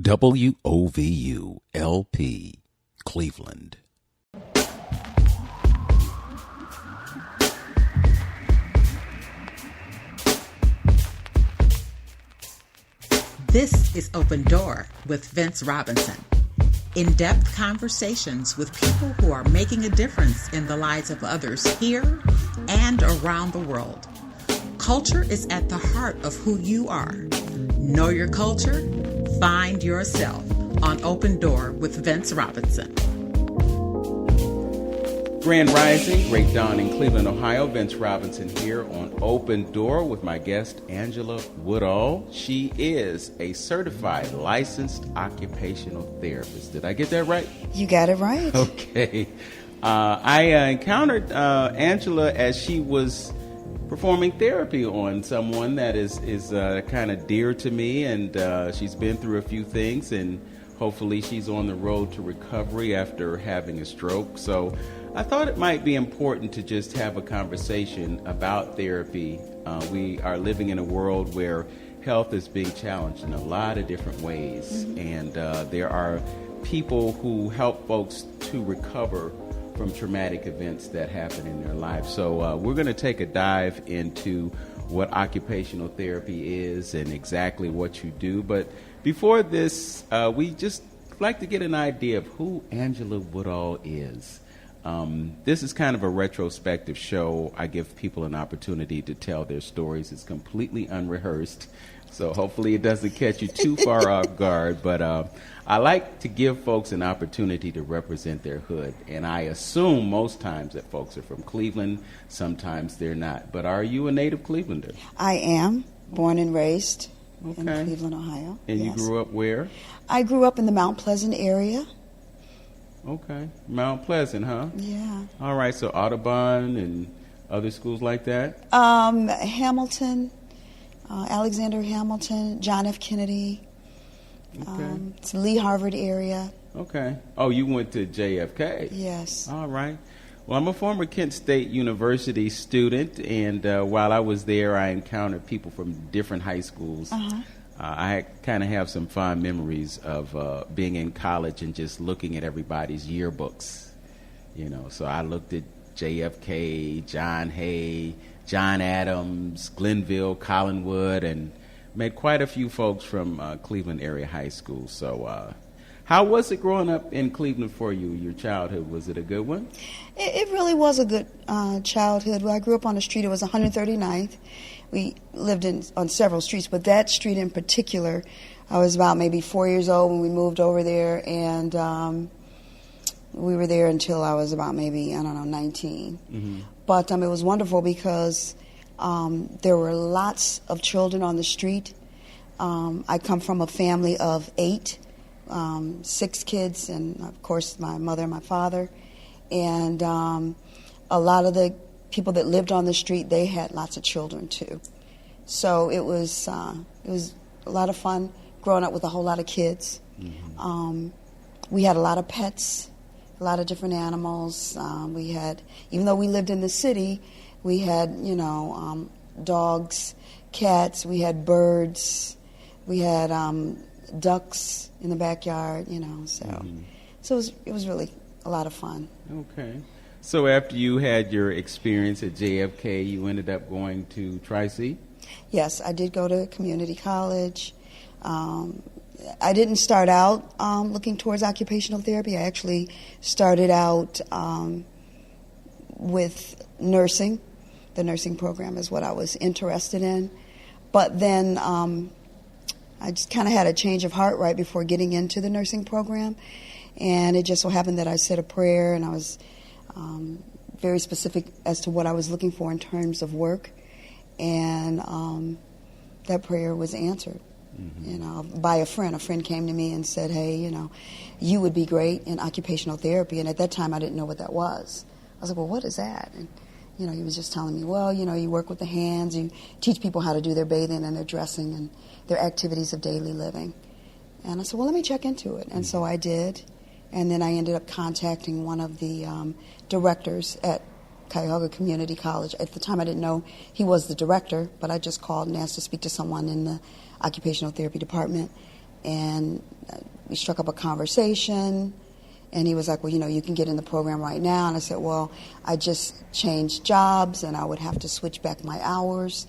WOVU LP, Cleveland. This is Open Door with Vince Robinson. In-depth conversations with people who are making a difference in the lives of others here and around the world. Culture is at the heart of who you are. Know your culture, find yourself on Open Door with Vince Robinson. Grand Rising, great dawn in Cleveland, Ohio. Vince Robinson here on Open Door with my guest, Angela Woodall. She is a certified licensed occupational therapist. Did I get that right? You got it right. Okay. I encountered Angela as she was performing therapy on someone that is kind of dear to me, and she's been through a few things, and hopefully she's on the road to recovery after having a stroke. So I thought it might be important to just have a conversation about therapy. We are living in a world where health is being challenged in a lot of different ways, and there are people who help folks to recover from traumatic events that happen in their lives. So we're going to take a dive into what occupational therapy is and exactly what you do. But before this, we just like to get an idea of who Angela Woodall is. This is kind of a retrospective show. I give people an opportunity to tell their stories. It's completely unrehearsed, so hopefully it doesn't catch you too far off guard. But I like to give folks an opportunity to represent their hood, and I assume most times that folks are from Cleveland. Sometimes they're not. But are you a native Clevelander? I am, born and raised in Okay. Cleveland, Ohio. And Yes. you grew up where? I grew up in the Mount Pleasant area. Okay. Mount Pleasant, huh? Yeah. All right, so Audubon and other schools like that? Hamilton, Alexander Hamilton, John F. Kennedy. Okay. It's the Lee Harvard area. Okay. Oh, you went to JFK? Yes. All right. Well, I'm a former Kent State University student, and while I was there, I encountered people from different high schools. I kind of have some fond memories of being in college and just looking at everybody's yearbooks. You know, so I looked at JFK, John Hay, John Adams, Glenville, Collinwood, and met quite a few folks from Cleveland area high schools. So how was it growing up in Cleveland for you, your childhood? Was it a good one? It really was a good childhood. Well, I grew up on a street. It was 139th. We lived on several streets, but that street in particular, I was about maybe 4 years old when we moved over there, and we were there until I was about maybe, 19. Mm-hmm. But it was wonderful because there were lots of children on the street. I come from a family of 8, 6 kids, and of course my mother and my father. And a lot of the people that lived on the street, they had lots of children too. So it was a lot of fun growing up with a whole lot of kids. Mm-hmm. We had a lot of pets, a lot of different animals. We had, even though we lived in the city, we had, dogs, cats, we had birds, we had ducks in the backyard, so. Mm-hmm. So it was really a lot of fun. Okay. So after you had your experience at JFK, you ended up going to Tri-C? Yes, I did go to community college. I didn't start out looking towards occupational therapy. I actually started out with nursing. The nursing program is what I was interested in. But then I just kind of had a change of heart right before getting into the nursing program. And it just so happened that I said a prayer, and I was very specific as to what I was looking for in terms of work. And that prayer was answered. Mm-hmm. By a friend. A friend came to me and said, hey, you would be great in occupational therapy. And at that time, I didn't know what that was. I was like, well, what is that? And, he was just telling me, well, you work with the hands. You teach people how to do their bathing and their dressing and their activities of daily living. And I said, well, let me check into it. And so I did. And then I ended up contacting one of the directors at Cuyahoga Community College. At the time, I didn't know he was the director, but I just called and asked to speak to someone in the occupational therapy department. And we struck up a conversation, and he was like, well, you can get in the program right now. And I said, well, I just changed jobs, and I would have to switch back my hours.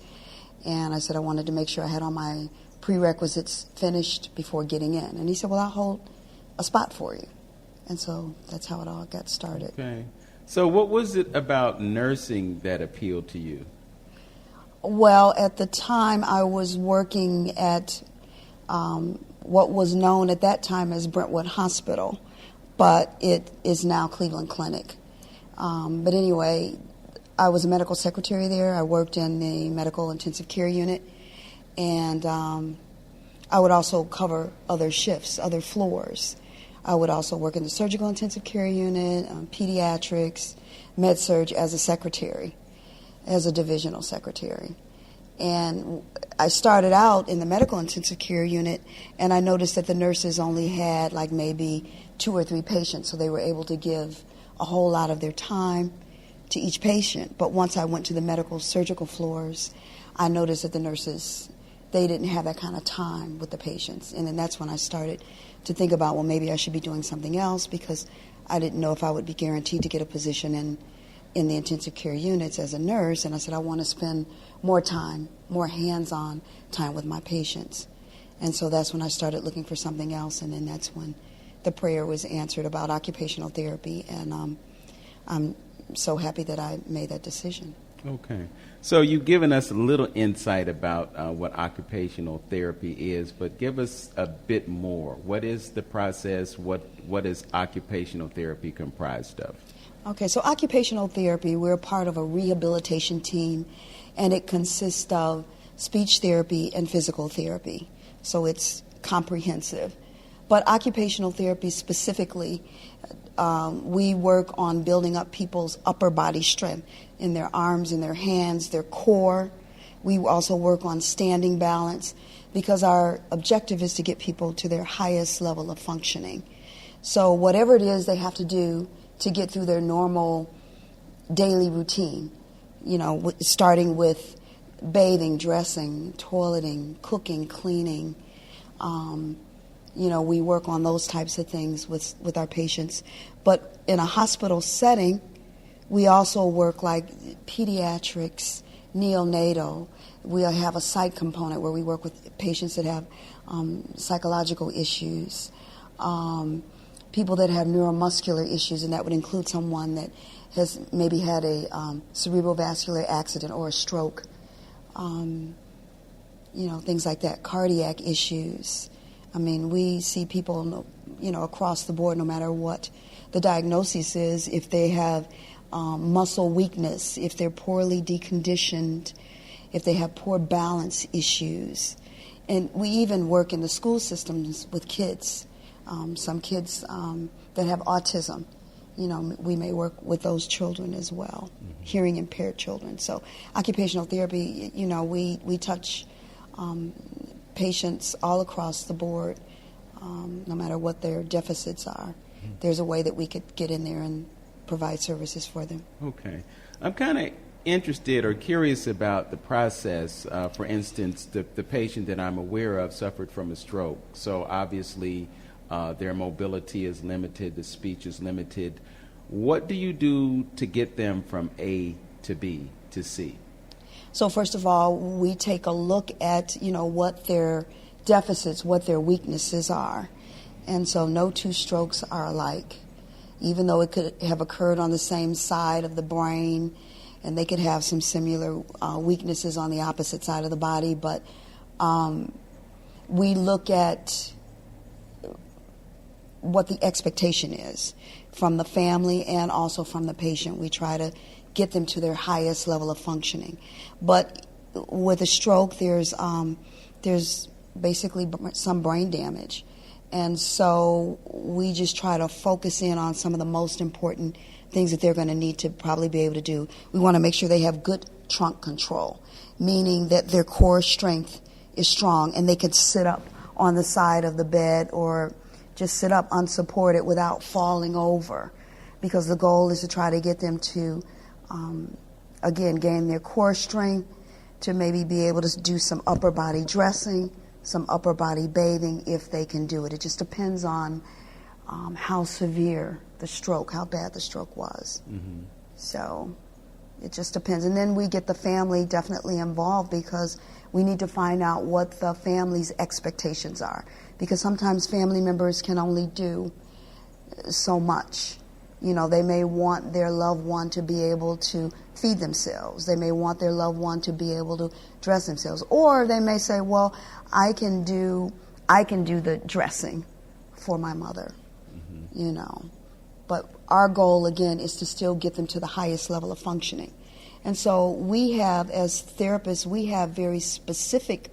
And I said I wanted to make sure I had all my prerequisites finished before getting in. And he said, well, I'll hold a spot for you. And so that's how it all got started. Okay. So what was it about nursing that appealed to you? Well, at the time, I was working at what was known at that time as Brentwood Hospital, but it is now Cleveland Clinic. But anyway, I was a medical secretary there. I worked in the medical intensive care unit, and I would also cover other shifts, other floors. I would also work in the surgical intensive care unit, pediatrics, med-surg as a secretary, as a divisional secretary. And I started out in the medical intensive care unit, and I noticed that the nurses only had like maybe 2 or 3 patients, so they were able to give a whole lot of their time to each patient. But once I went to the medical surgical floors, I noticed that the nurses, they didn't have that kind of time with the patients. And then that's when I started to think about, well, maybe I should be doing something else, because I didn't know if I would be guaranteed to get a position in the intensive care units as a nurse. And I said, I want to spend more time, more hands-on time with my patients. And so that's when I started looking for something else, and then that's when the prayer was answered about occupational therapy, and I'm so happy that I made that decision. Okay. So you've given us a little insight about what occupational therapy is, but give us a bit more. What is the process? What is occupational therapy comprised of? Okay, so occupational therapy, we're part of a rehabilitation team, and it consists of speech therapy and physical therapy. So it's comprehensive. But occupational therapy specifically, we work on building up people's upper body strength in their arms, in their hands, their core. We also work on standing balance, because our objective is to get people to their highest level of functioning. So whatever it is they have to do to get through their normal daily routine, starting with bathing, dressing, toileting, cooking, cleaning. We work on those types of things with our patients. But in a hospital setting, we also work like pediatrics, neonatal. We have a psych component where we work with patients that have psychological issues, people that have neuromuscular issues, and that would include someone that has maybe had a cerebral vascular accident or a stroke, things like that, cardiac issues. I mean, we see people, across the board, no matter what the diagnosis is, if they have muscle weakness, if they're poorly deconditioned, if they have poor balance issues. And we even work in the school systems with kids. Some kids that have autism, we may work with those children as well, hearing impaired children. So occupational therapy, we touch patients all across the board, no matter what their deficits are. There's a way that we could get in there and provide services for them. Okay. I'm kind of interested or curious about the process. For instance, the patient that I'm aware of suffered from a stroke. So obviously their mobility is limited, the speech is limited. What do you do to get them from A to B to C? So first of all, we take a look at, what their deficits, what their weaknesses are. And so no 2 strokes are alike, even though it could have occurred on the same side of the brain, and they could have some similar weaknesses on the opposite side of the body. But we look at what the expectation is from the family and also from the patient. We try to get them to their highest level of functioning. But with a stroke, there's basically some brain damage. And so we just try to focus in on some of the most important things that they're going to need to probably be able to do. We want to make sure they have good trunk control, meaning that their core strength is strong and they can sit up on the side of the bed or just sit up unsupported without falling over, because the goal is to try to get them to, again, gain their core strength, to maybe be able to do some upper body dressing, some upper body bathing if they can do it. It just depends on how severe the stroke, how bad the stroke was. Mm-hmm. So it just depends. And then we get the family definitely involved because we need to find out what the family's expectations are. Because sometimes family members can only do so much. You know, they may want their loved one to be able to feed themselves. They may want their loved one to be able to dress themselves. Or they may say, well, I can do the dressing for my mother, you know. But our goal, again, is to still get them to the highest level of functioning. And so we have, as therapists, we have very specific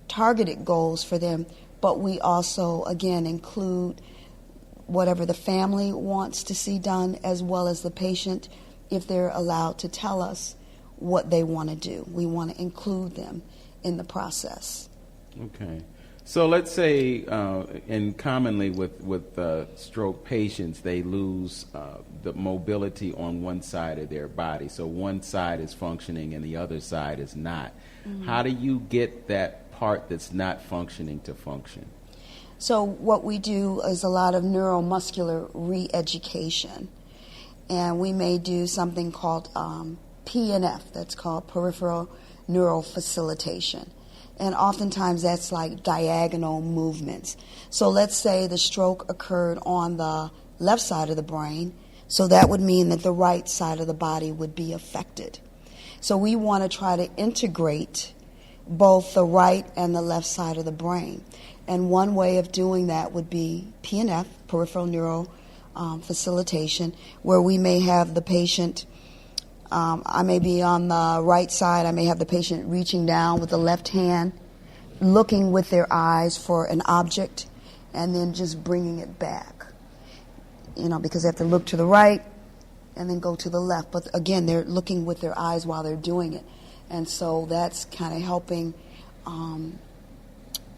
targeted goals for them, but we also, again, include whatever the family wants to see done, as well as the patient, if they're allowed to tell us what they want to do. We want to include them in the process. Okay. So let's say, and commonly with stroke patients, they lose the mobility on one side of their body. So one side is functioning and the other side is not. Mm-hmm. How do you get that part that's not functioning to function? So what we do is a lot of neuromuscular re-education. And we may do something called PNF, that's called peripheral neural facilitation. And oftentimes that's like diagonal movements. So let's say the stroke occurred on the left side of the brain, so that would mean that the right side of the body would be affected. So we want to try to integrate both the right and the left side of the brain. And one way of doing that would be PNF, peripheral neural facilitation, where we may have the patient, I may be on the right side, I may have the patient reaching down with the left hand, looking with their eyes for an object, and then just bringing it back. You know, because they have to look to the right and then go to the left. But again, they're looking with their eyes while they're doing it. And so that's kind of helping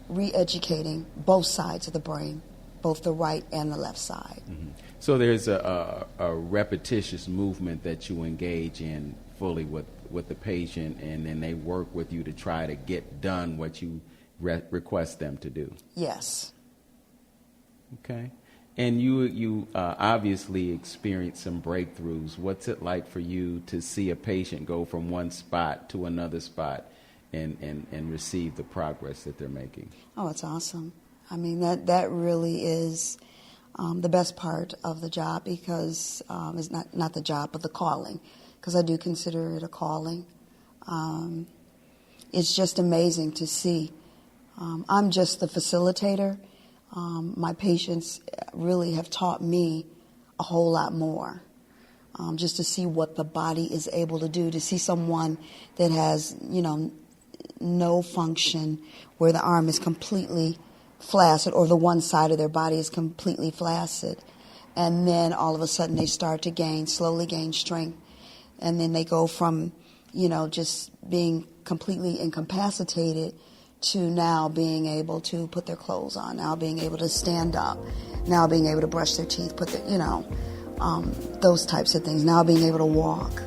re-educating both sides of the brain, both the right and the left side. Mm-hmm. So there's a repetitious movement that you engage in fully with the patient, and then they work with you to try to get done what you request them to do. Yes. Okay. And you obviously experienced some breakthroughs. What's it like for you to see a patient go from one spot to another spot and receive the progress that they're making? Oh, it's awesome. I mean, that really is the best part of the job, because it's not the job, but the calling, because I do consider it a calling. It's just amazing to see. I'm just the facilitator. My patients really have taught me a whole lot more, just to see what the body is able to do, to see someone that has, no function, where the arm is completely flaccid, or the one side of their body is completely flaccid, and then all of a sudden they start to slowly gain strength, and then they go from, just being completely incapacitated to now being able to put their clothes on, now being able to stand up, now being able to brush their teeth, those types of things, now being able to walk.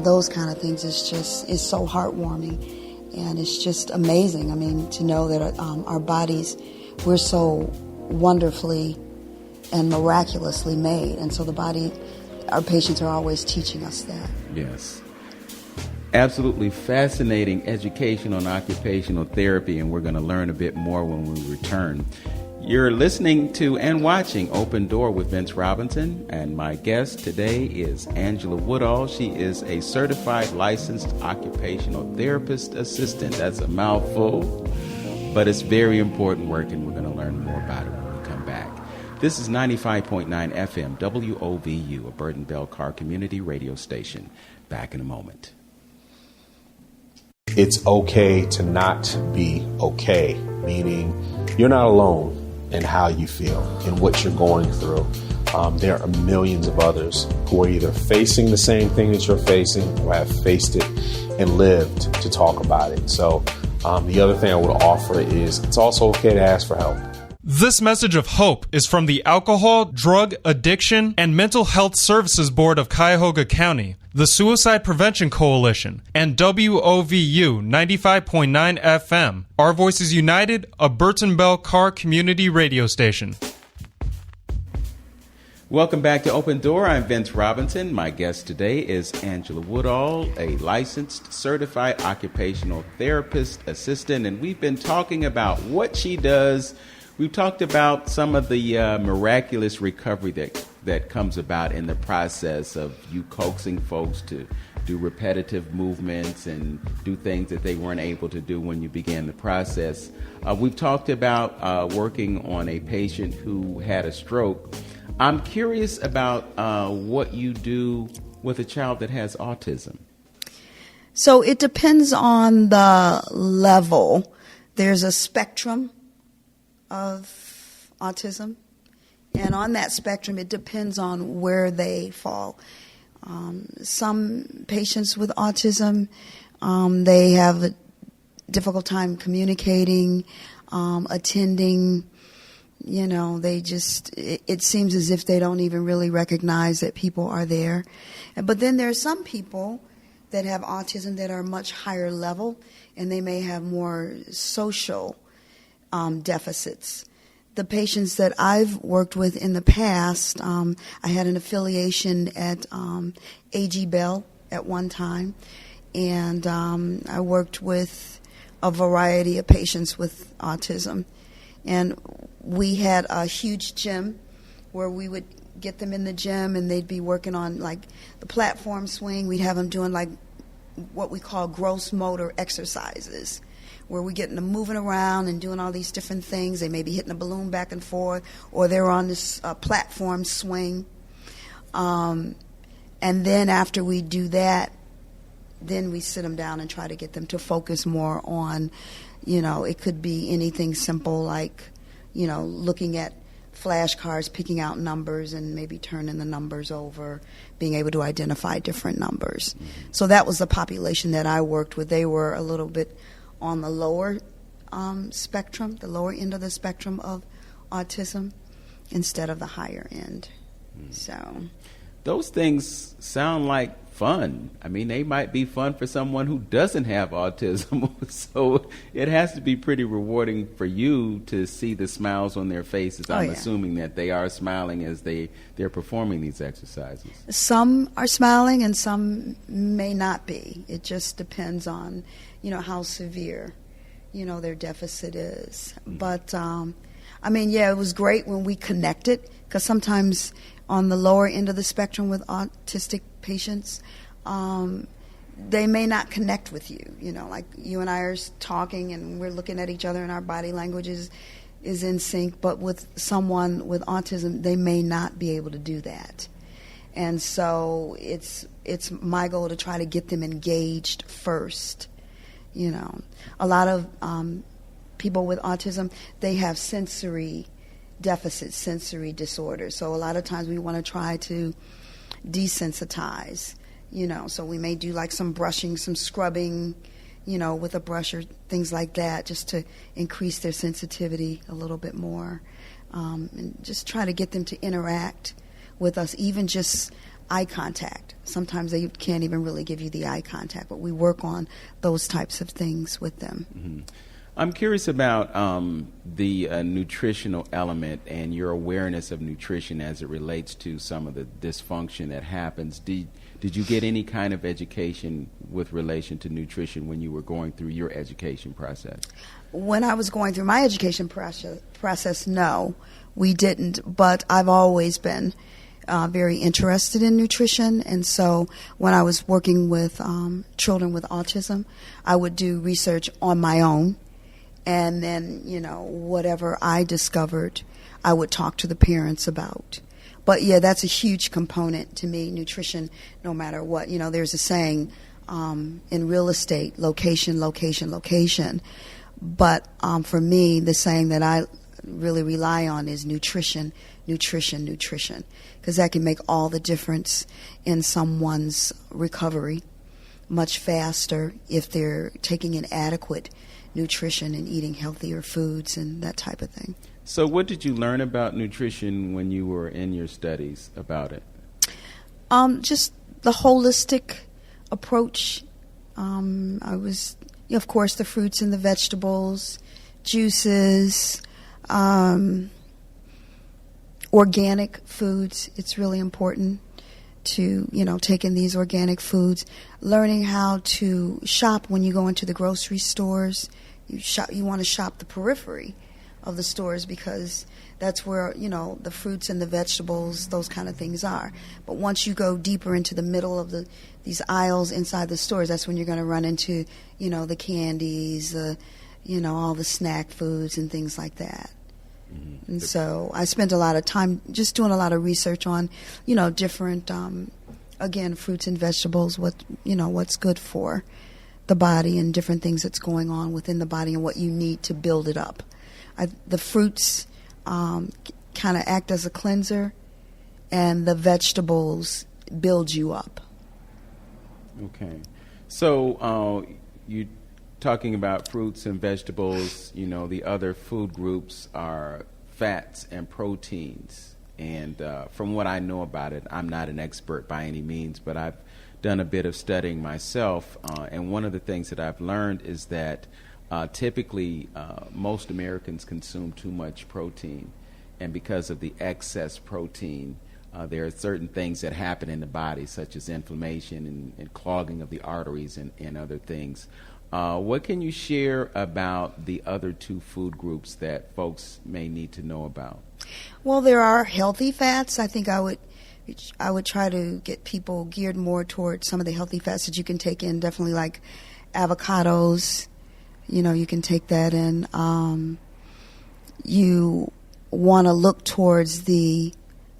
Those kind of things is so heartwarming. And it's just amazing, to know that our bodies, we're so wonderfully and miraculously made. And so our patients are always teaching us that. Yes. Absolutely fascinating education on occupational therapy, and we're going to learn a bit more when we return. You're listening to and watching Open Door with Vince Robinson, and my guest today is Angela Woodall. She is a certified licensed occupational therapist assistant. That's a mouthful, but it's very important work, and we're going to learn more about it when we come back. This is 95.9 FM WOVU, a Burton Bell Car community radio station. Back in a moment. It's okay to not be okay, meaning you're not alone in how you feel and what you're going through. There are millions of others who are either facing the same thing that you're facing or have faced it and lived to talk about it. So the other thing I would offer is it's also okay to ask for help. This message of hope is from the Alcohol, Drug, Addiction, and Mental Health Services Board of Cuyahoga County, the Suicide Prevention Coalition, and WOVU 95.9 FM, Our Voices United, a Burton Bell Carr community radio station. Welcome back to Open Door. I'm Vince Robinson. My guest today is Angela Woodall, a licensed certified occupational therapist assistant, and we've been talking about what she does. We've talked about some of the miraculous recovery that comes about in the process of you coaxing folks to do repetitive movements and do things that they weren't able to do when you began the process. We've talked about working on a patient who had a stroke. I'm curious about what you do with a child that has autism. So it depends on the level. There's a spectrum of autism, and on that spectrum it depends on where they fall. Some patients with autism, they have a difficult time communicating, attending. You know, it seems as if they don't even really recognize that people are there. But then there are some people that have autism that are much higher level, and they may have more social deficits. The patients that I've worked with in the past, I had an affiliation at A.G. Bell at one time, and I worked with a variety of patients with autism. And we had a huge gym where we would get them in the gym and they'd be working on like the platform swing. We'd have them doing like what we call gross motor exercises, where we're getting them moving around and doing all these different things. They may be hitting a balloon back and forth, or they're on this platform swing. And then after we do that, then we sit them down and try to get them to focus more on, you know, it could be anything simple like, you know, looking at flashcards, picking out numbers and maybe turning the numbers over, being able to identify different numbers. Mm-hmm. So that was the population that I worked with. They were a little bit on the lower spectrum, the lower end of the spectrum of autism instead of the higher end. Mm-hmm. So those things sound like fun. I mean, they might be fun for someone who doesn't have autism. So it has to be pretty rewarding for you to see the smiles on their faces. I'm assuming that they are smiling as they're performing these exercises. Some are smiling and some may not be. It just depends on, you know, how severe, you know, their deficit is. Mm-hmm. But, I mean, yeah, it was great when we connected, because sometimes on the lower end of the spectrum with autistic patients, they may not connect with you. You know, like you and I are talking and we're looking at each other and our body language is in sync, but with someone with autism, they may not be able to do that. And so it's my goal to try to get them engaged first. You know, a lot of people with autism, they have sensory deficits, sensory disorders. So a lot of times we want to try to desensitize, you know, so we may do like some brushing, some scrubbing, you know, with a brush or things like that, just to increase their sensitivity a little bit more, and just try to get them to interact with us, even just eye contact. Sometimes they can't even really give you the eye contact, but we work on those types of things with them. Mm-hmm. I'm curious about the nutritional element and your awareness of nutrition as it relates to some of the dysfunction that happens. Did you get any kind of education with relation to nutrition when you were going through your education process? When I was going through my education process, no, we didn't. But I've always been very interested in nutrition. And so when I was working with children with autism, I would do research on my own. And then, you know, whatever I discovered, I would talk to the parents about. But, yeah, that's a huge component to me, nutrition, no matter what. You know, there's a saying in real estate, location, location, location. But for me, the saying that I really rely on is nutrition, nutrition, nutrition, because that can make all the difference in someone's recovery much faster if they're taking an adequate nutrition and eating healthier foods and that type of thing. So what did you learn about nutrition when you were in your studies about it? Just the holistic approach. I was, of course, the fruits and the vegetables, juices, organic foods. It's really important to, take in these organic foods. Learning how to shop when you go into the grocery stores. You want to shop the periphery of the stores because that's where, the fruits and the vegetables, those kind of things are. But once you go deeper into the middle of these aisles inside the stores, that's when you're going to run into, the candies, all the snack foods and things like that. Mm-hmm. And so I spent a lot of time just doing a lot of research on, different, again, fruits and vegetables, what's good for the body and different things that's going on within the body and what you need to build it up. The fruits kind of act as a cleanser, and the vegetables build you up. Okay. So you talking about fruits and vegetables, the other food groups are fats and proteins. And from what I know about it, I'm not an expert by any means, but I've done a bit of studying myself. And one of the things that I've learned is that typically most Americans consume too much protein. And because of the excess protein, there are certain things that happen in the body, such as inflammation and clogging of the arteries and other things. What can you share about the other two food groups that folks may need to know about? Well, there are healthy fats. I think I would try to get people geared more towards some of the healthy fats that you can take in, definitely like avocados. You can take that in. You want to look towards the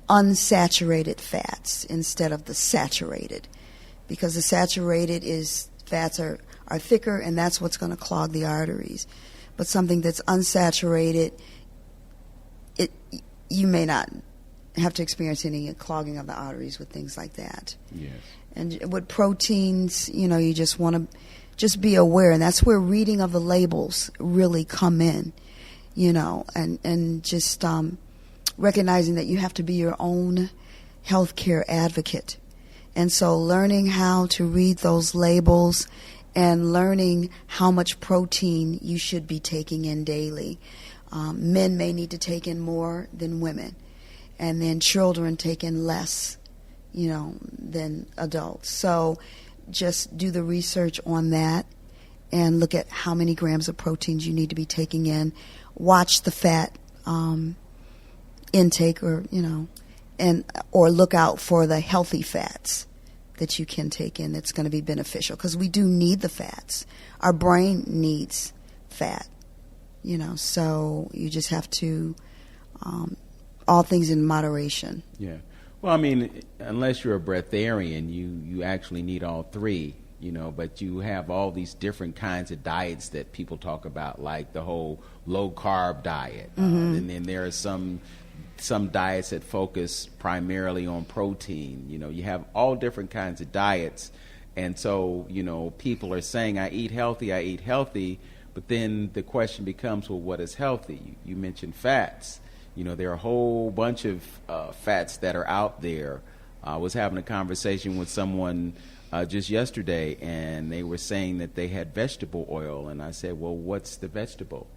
unsaturated fats instead of the saturated, because the saturated fats are thicker, and that's what's going to clog the arteries. But something that's unsaturated, you may not have to experience any clogging of the arteries with things like that. Yes. And with proteins, you just want to just be aware, and that's where reading of the labels really come in, and just recognizing that you have to be your own healthcare advocate. And so learning how to read those labels and learning how much protein you should be taking in daily. Men may need to take in more than women, and then children take in less, than adults. So just do the research on that and look at how many grams of proteins you need to be taking in. Watch the fat intake, or look out for the healthy fats that you can take in that's going to be beneficial, because we do need the fats. Our brain needs fat, so you just have to, all things in moderation. Yeah. Well, I mean, unless you're a breatharian, you actually need all three, but you have all these different kinds of diets that people talk about, like the whole low-carb diet. Mm-hmm. And then there are some diets that focus primarily on protein. You have all different kinds of diets. And so, people are saying, I eat healthy, but then the question becomes, well, what is healthy? You mentioned fats. There are a whole bunch of fats that are out there. I was having a conversation with someone just yesterday, and they were saying that they had vegetable oil. And I said, well, what's the vegetable?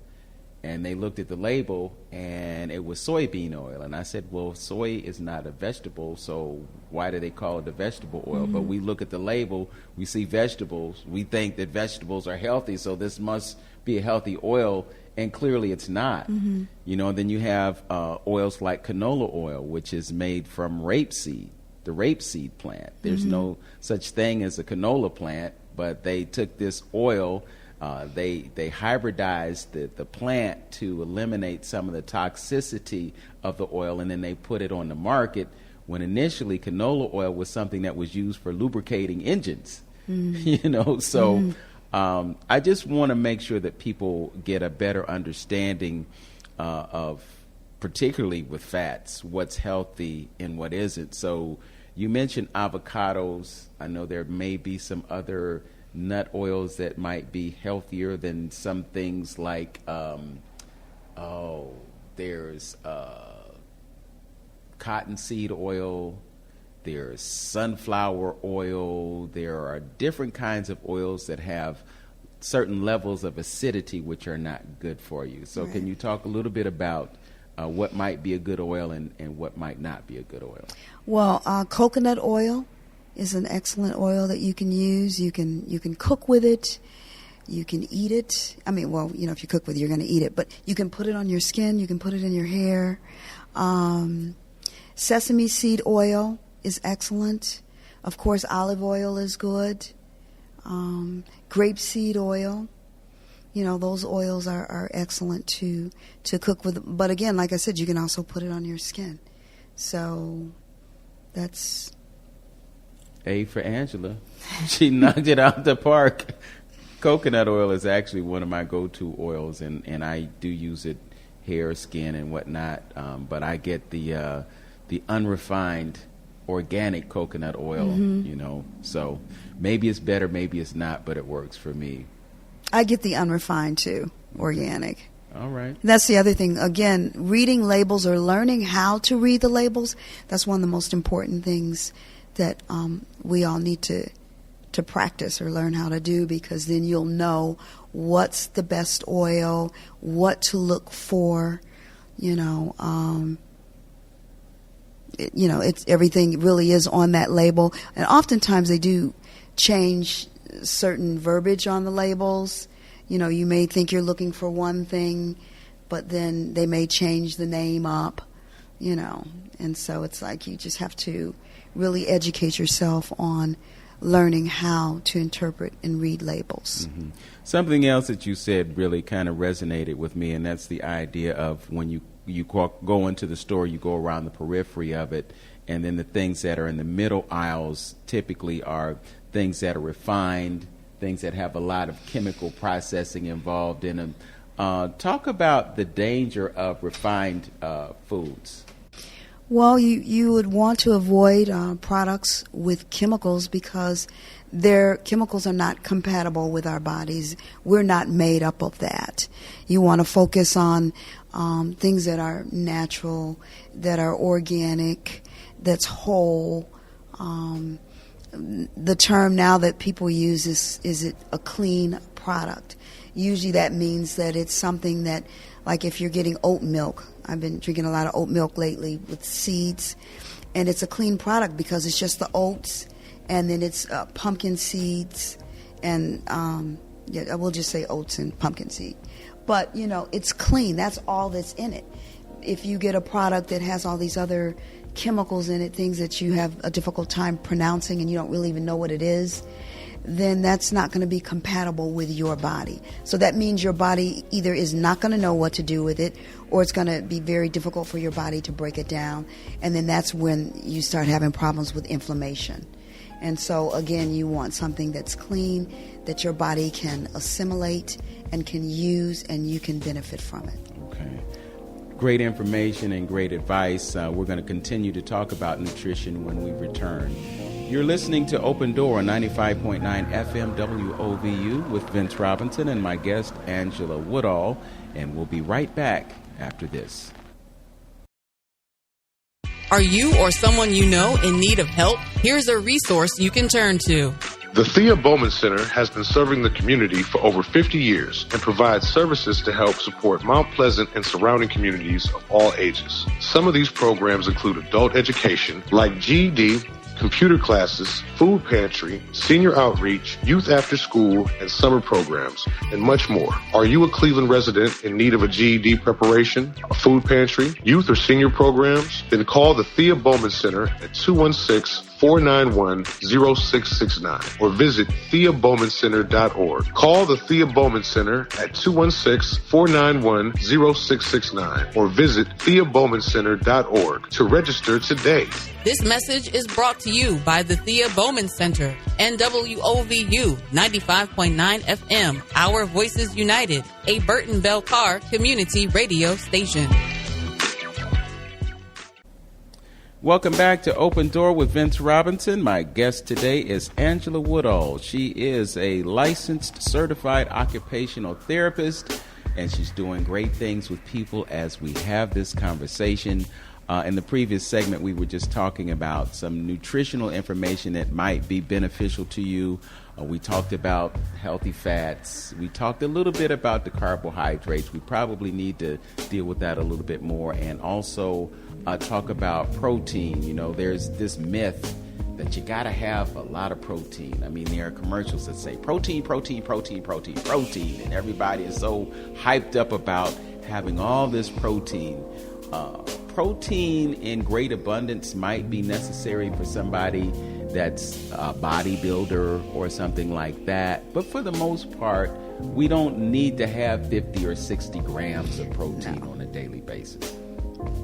And they looked at the label, and it was soybean oil. And I said, well, soy is not a vegetable, so why do they call it a vegetable oil? Mm-hmm. But we look at the label, we see vegetables. We think that vegetables are healthy, so this must be a healthy oil, and clearly it's not. Mm-hmm. And then you have oils like canola oil, which is made from rapeseed, the rapeseed plant. There's mm-hmm. no such thing as a canola plant, but they took this oil. They hybridized the plant to eliminate some of the toxicity of the oil, and then they put it on the market, when initially canola oil was something that was used for lubricating engines. Mm. So mm. I just want to make sure that people get a better understanding of, particularly with fats, what's healthy and what isn't. So you mentioned avocados. I know there may be some other nut oils that might be healthier than some things like There's cottonseed oil. There's sunflower oil. There are different kinds of oils that have certain levels of acidity which are not good for you. So Right. can you talk a little bit about what might be a good oil and what might not be a good oil? Well, coconut oil is an excellent oil that you can use. You can cook with it. You can eat it. I mean, well, if you cook with it, you're going to eat it. But you can put it on your skin. You can put it in your hair. Sesame seed oil is excellent. Of course, olive oil is good. Grapeseed oil. Those oils are excellent to cook with. But again, like I said, you can also put it on your skin. So that's... A for Angela. She knocked it out the park. Coconut oil is actually one of my go-to oils, and I do use it hair, skin, and whatnot. But I get the unrefined organic coconut oil, So maybe it's better, maybe it's not, but it works for me. I get the unrefined too, organic. All right. And that's the other thing. Again, reading labels or learning how to read the labels, that's one of the most important things that we all need to practice or learn how to do, because then you'll know what's the best oil, what to look for, it's everything really is on that label. And oftentimes they do change certain verbiage on the labels. You may think you're looking for one thing, but then they may change the name up, and so it's like you just have to really educate yourself on learning how to interpret and read labels. Mm-hmm. Something else that you said really kind of resonated with me, and that's the idea of when you go into the store, you go around the periphery of it, and then the things that are in the middle aisles typically are things that are refined, things that have a lot of chemical processing involved in them. Talk about the danger of refined foods. Well, you would want to avoid products with chemicals, because their chemicals are not compatible with our bodies. We're not made up of that. You want to focus on things that are natural, that are organic, that's whole. The term now that people use is it a clean product? Usually that means that it's something that, like if you're getting oat milk, I've been drinking a lot of oat milk lately with seeds, and it's a clean product because it's just the oats, and then it's pumpkin seeds, and I will just say oats and pumpkin seed. But, it's clean. That's all that's in it. If you get a product that has all these other chemicals in it, things that you have a difficult time pronouncing and you don't really even know what it is, then that's not going to be compatible with your body. So that means your body either is not going to know what to do with it, or it's going to be very difficult for your body to break it down. And then that's when you start having problems with inflammation. And so, again, you want something that's clean, that your body can assimilate and can use, and you can benefit from it. Okay. Great information and great advice. We're going to continue to talk about nutrition when we return. You're listening to Open Door on 95.9 FM WOVU with Vince Robinson and my guest, Angela Woodall, and we'll be right back after this. Are you or someone you know in need of help? Here's a resource you can turn to. The Thea Bowman Center has been serving the community for over 50 years and provides services to help support Mount Pleasant and surrounding communities of all ages. Some of these programs include adult education like GED, computer classes, food pantry, senior outreach, youth after school, and summer programs, and much more. Are you a Cleveland resident in need of a GED preparation, a food pantry, youth or senior programs? Then call the Thea Bowman Center at 216-491-0669 or visit TheaBowmanCenter.org. Call the Thea Bowman Center at 216-491-0669 or visit TheaBowmanCenter.org to register today. This message is brought to you by the Thea Bowman Center and WOVU 95.9 FM, Our Voices United, a Burton Bell Carr community radio station. Welcome back to Open Door with Vince Robinson. My guest today is Angela Woodall. She is a licensed certified occupational therapist, and she's doing great things with people as we have this conversation. In the previous segment, we were just talking about some nutritional information that might be beneficial to you. We talked about healthy fats. We talked a little bit about the carbohydrates. We probably need to deal with that a little bit more, and also talk about protein. You know, there's this myth that you got to have a lot of protein. I mean, there are commercials that say protein, protein, protein, protein, protein, and everybody is so hyped up about having all this protein. Protein in great abundance might be necessary for somebody that's a bodybuilder or something like that. But for the most part, we don't need to have 50 or 60 grams of protein on a daily basis.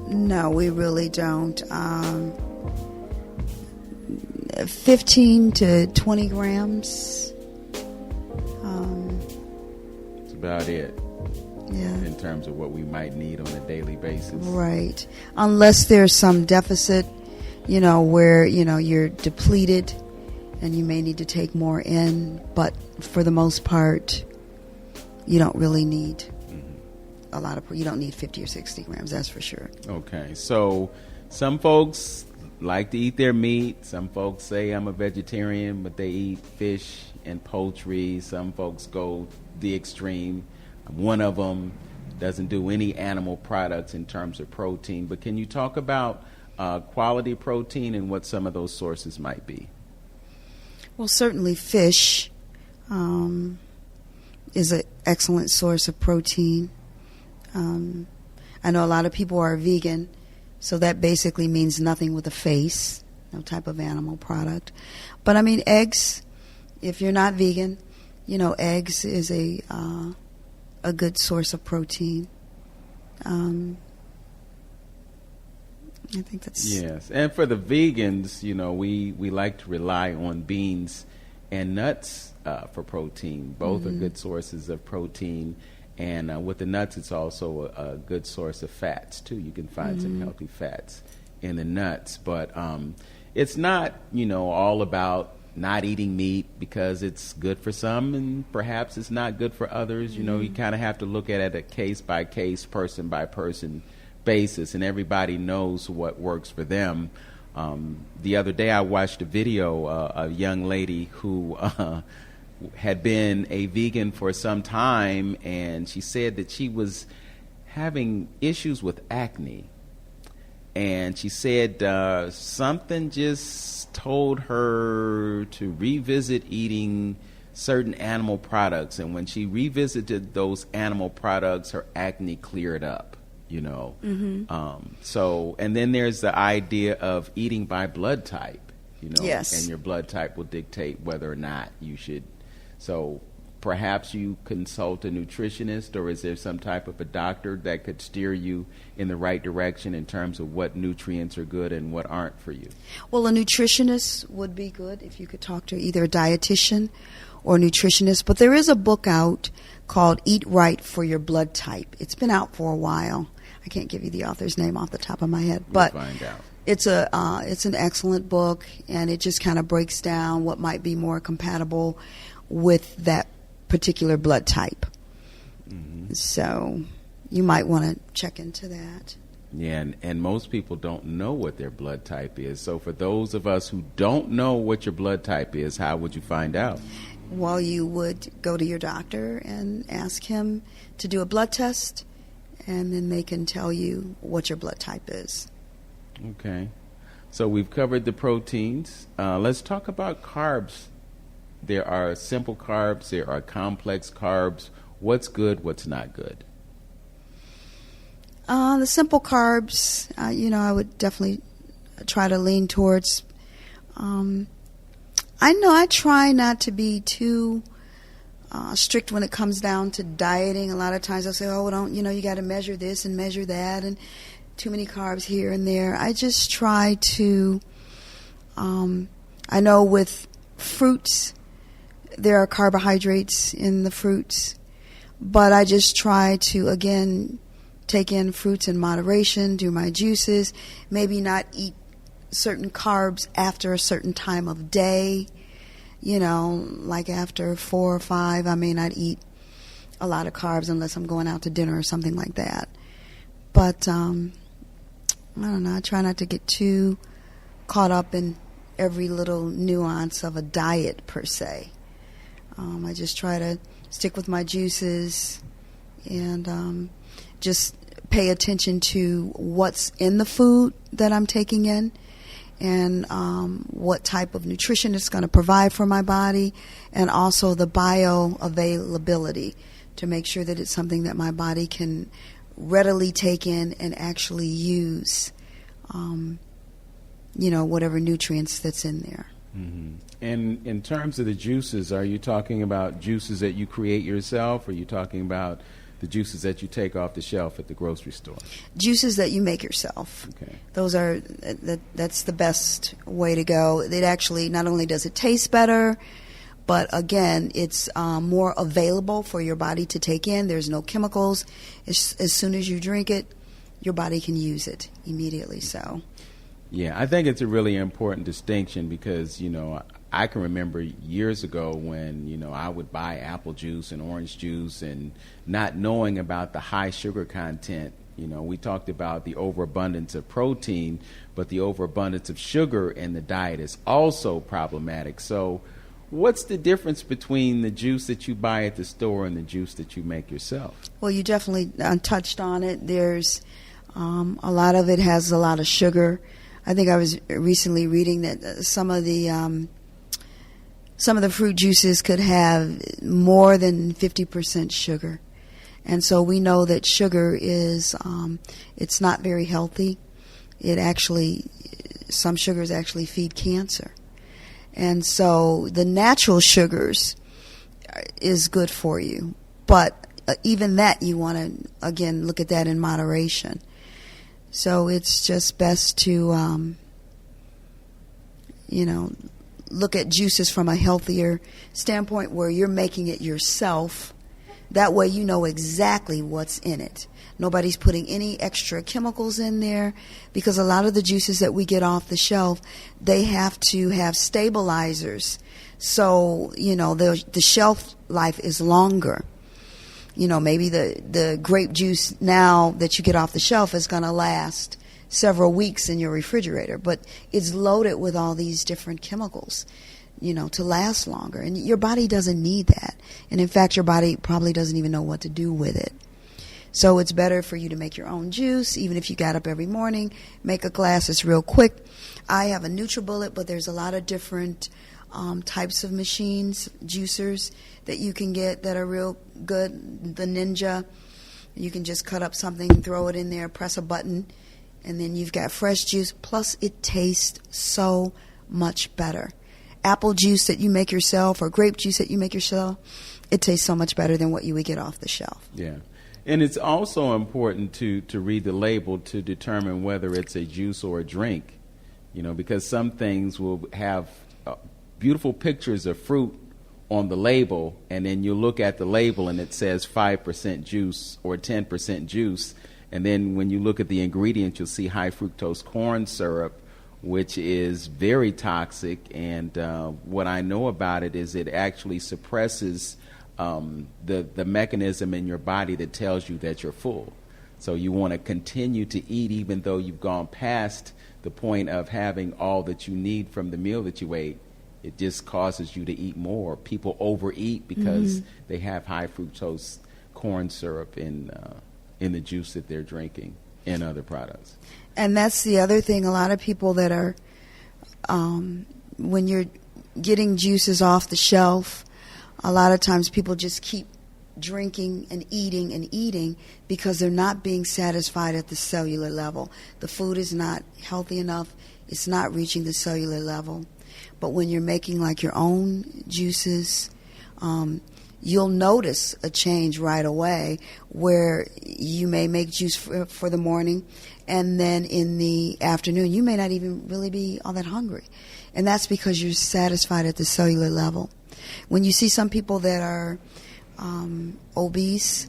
No, we really don't. 15 to 20 grams. That's about it. Yeah. In terms of what we might need on a daily basis. Right. Unless there's some deficit, where, you're depleted and you may need to take more in. But for the most part, you don't really need a lot of, you don't need 50 or 60 grams, that's for sure. Okay. So some folks like to eat their meat. Some folks say I'm a vegetarian, but they eat fish and poultry. Some folks go the extreme. One of them doesn't do any animal products in terms of protein. But can you talk about quality protein and what some of those sources might be? Well, certainly fish is an excellent source of protein. I know a lot of people are vegan, so that basically means nothing with a face, no type of animal product. But I mean, eggs, if you're not vegan, eggs is a good source of protein. I think that's... Yes, and for the vegans, we like to rely on beans and nuts for protein. Both are good sources of protein. And with the nuts, it's also a good source of fats, too. You can find some healthy fats in the nuts. But it's not, all about not eating meat because it's good for some and perhaps it's not good for others. You kind of have to look at it a case-by-case, person-by-person basis, and everybody knows what works for them. The other day I watched a video, a young lady who had been a vegan for some time, and she said that she was having issues with acne. And she said something just told her to revisit eating certain animal products. And when she revisited those animal products, her acne cleared up, So, and then there's the idea of eating by blood type, Yes. And your blood type will dictate whether or not you should. So perhaps you consult a nutritionist, or is there some type of a doctor that could steer you in the right direction in terms of what nutrients are good and what aren't for you? Well, a nutritionist would be good if you could talk to either a dietitian or a nutritionist. But there is a book out called Eat Right for Your Blood Type. It's been out for a while. I can't give you the author's name off the top of my head, but we'll find out. It's an excellent book, and it just kind of breaks down what might be more compatible with that particular blood type. So you might want to check into that. Yeah, and most people don't know what their blood type is. So for those of us who don't know what your blood type is, how would you find out? Well, you would go to your doctor and ask him to do a blood test, and then they can tell you what your blood type is. Okay. So we've covered the proteins. Let's talk about carbs. There are simple carbs. There are complex carbs. What's good? What's not good? The simple carbs, I would definitely try to lean towards. I try not to be too strict when it comes down to dieting. A lot of times I'll say, you got to measure this and measure that, and too many carbs here and there. I just try to, I know with fruits, there are carbohydrates in the fruits, but I just try to, again, take in fruits in moderation, do my juices, maybe not eat certain carbs after a certain time of day. Like after 4 or 5, I may not eat a lot of carbs unless I'm going out to dinner or something like that. But I don't know. I try not to get too caught up in every little nuance of a diet per se. I just try to stick with my juices and just pay attention to what's in the food that I'm taking in and what type of nutrition it's going to provide for my body, and also the bioavailability to make sure that it's something that my body can readily take in and actually use, whatever nutrients that's in there. Mm-hmm. And in terms of the juices, are you talking about juices that you create yourself, or are you talking about the juices that you take off the shelf at the grocery store? Juices that you make yourself. Okay. Those are that's the best way to go. It actually, not only does it taste better, but again, it's more available for your body to take in. There's no chemicals. As soon as you drink it, your body can use it immediately. So, yeah, I think it's a really important distinction because, I can remember years ago when, I would buy apple juice and orange juice and not knowing about the high sugar content. We talked about the overabundance of protein, but the overabundance of sugar in the diet is also problematic. So what's the difference between the juice that you buy at the store and the juice that you make yourself? Well, you definitely touched on it. There's a lot of it has a lot of sugar. I think I was recently reading that some of the fruit juices could have more than 50% sugar. And so we know that sugar is, it's not very healthy. Some sugars actually feed cancer. And so the natural sugars is good for you. But even that, you want to, again, look at that in moderation. So it's just best to, look at juices from a healthier standpoint where you're making it yourself. That way you know exactly what's in it. Nobody's putting any extra chemicals in there, because a lot of the juices that we get off the shelf, they have to have stabilizers. So, the shelf life is longer. Maybe the grape juice now that you get off the shelf is going to last several weeks in your refrigerator, but it's loaded with all these different chemicals, to last longer. And your body doesn't need that. And in fact, your body probably doesn't even know what to do with it. So it's better for you to make your own juice. Even if you got up every morning, make a glass. It's real quick. I have a NutriBullet, but there's a lot of different types of machines, juicers, that you can get that are real good. The Ninja, you can just cut up something, throw it in there, press a button, and then you've got fresh juice. Plus, it tastes so much better. Apple juice that you make yourself or grape juice that you make yourself, it tastes so much better than what you would get off the shelf. Yeah. And it's also important to read the label to determine whether it's a juice or a drink, because some things will have beautiful pictures of fruit on the label, and then you look at the label and it says 5% juice or 10% juice. And then when you look at the ingredients, you'll see high fructose corn syrup, which is very toxic. And what I know about it is it actually suppresses the mechanism in your body that tells you that you're full. So you want to continue to eat even though you've gone past the point of having all that you need from the meal that you ate. It just causes you to eat more. People overeat because they have high fructose corn syrup in the juice that they're drinking and other products. And that's the other thing. A lot of people that are, when you're getting juices off the shelf, a lot of times people just keep drinking and eating because they're not being satisfied at the cellular level. The food is not healthy enough. It's not reaching the cellular level. But when you're making like your own juices, you'll notice a change right away where you may make juice for the morning, and then in the afternoon you may not even really be all that hungry. And that's because you're satisfied at the cellular level. When you see some people that are obese,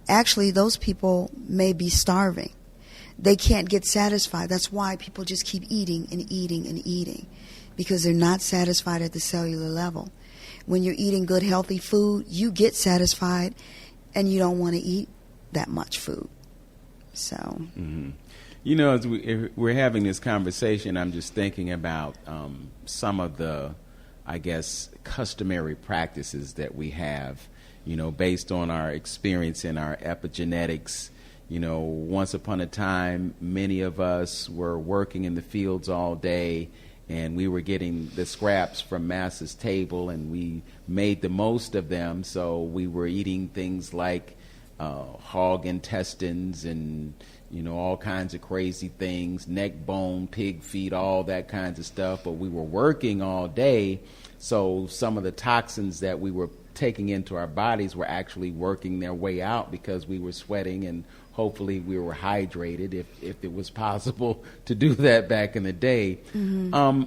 actually those people may be starving. They can't get satisfied. That's why people just keep eating and eating and eating, because they're not satisfied at the cellular level. when you're eating good, healthy food, you get satisfied and you don't want to eat that much food. So, You know, as we're having this conversation, I'm just thinking about some of the, I guess, customary practices that we have, you know, based on our experience and our epigenetics. You know, once upon a time, many of us were working in the fields all day, and we were getting the scraps from Master's table, and we made the most of them. So we were eating things like hog intestines and, you know, all kinds of crazy things, neck bone, pig feet, all that kinds of stuff. But we were working all day, so some of the toxins that we were taking into our bodies were actually working their way out because we were sweating, and hopefully we were hydrated if it was possible to do that back in the day.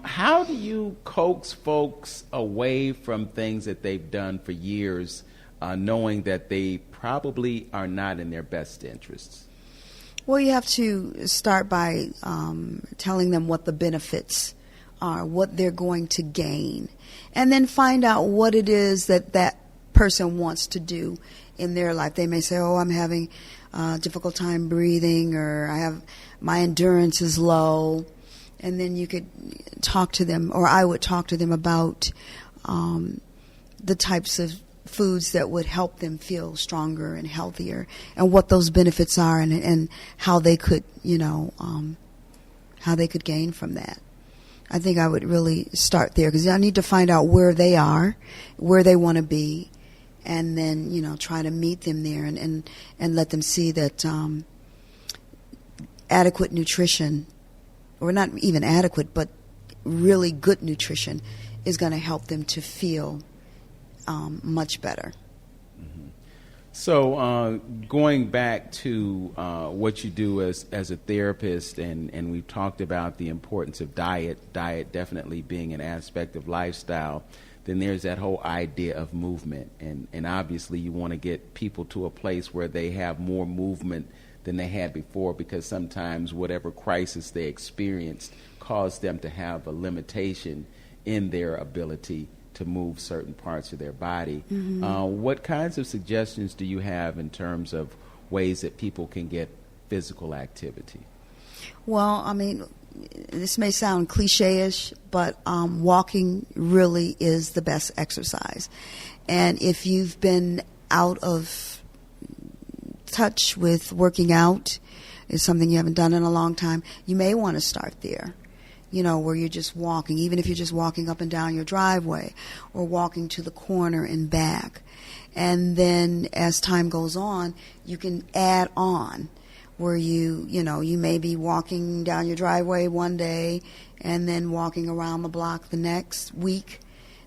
How do you coax folks away from things that they've done for years, knowing that they probably are not in their best interests? Well, you have to start by telling them what the benefits are, what they're going to gain, and then find out what it is that that person wants to do in their life. They may say, oh, I'm having a difficult time breathing, or my endurance is low. And then you could talk to them, or I would talk to them about the types of foods that would help them feel stronger and healthier, and what those benefits are, and how they could, how they could gain from that. I think I would really start there, because I need to find out where they are, where they want to be, and then, try to meet them there and let them see that adequate nutrition, or not even adequate, but really good nutrition is going to help them to feel much better. So going back to what you do as a therapist, and we've talked about the importance of diet definitely being an aspect of lifestyle, then there's that whole idea of movement. And obviously you want to get people to a place where they have more movement than they had before, because sometimes whatever crisis they experienced caused them to have a limitation in their ability to move certain parts of their body. What kinds of suggestions do you have in terms of ways that people can get physical activity? Well, I mean, this may sound cliche-ish, but walking really is the best exercise. And if you've been out of touch with working out, is something you haven't done in a long time, you may want to start there. Where you're just walking, even if you're just walking up and down your driveway, or walking to the corner and back. And then as time goes on, you can add on, where you may be walking down your driveway one day and then walking around the block the next week.